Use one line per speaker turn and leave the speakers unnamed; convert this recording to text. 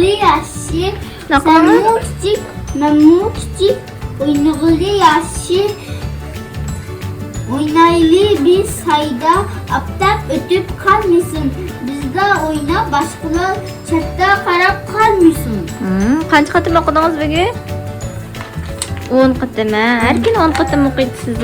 yaxshi.
Naqamı?
Senmu kichik, menmu kichik. O'ynag'ili yaxshi. Oynaylı bir sayda aptab ötüp kalmışsın. Bizde oyna başkalar chatta qarab kalmışsın.
Qancha qatim o'qidingiz bugun? 10 qatim. Har kuni 10 qatim o'qiysiz.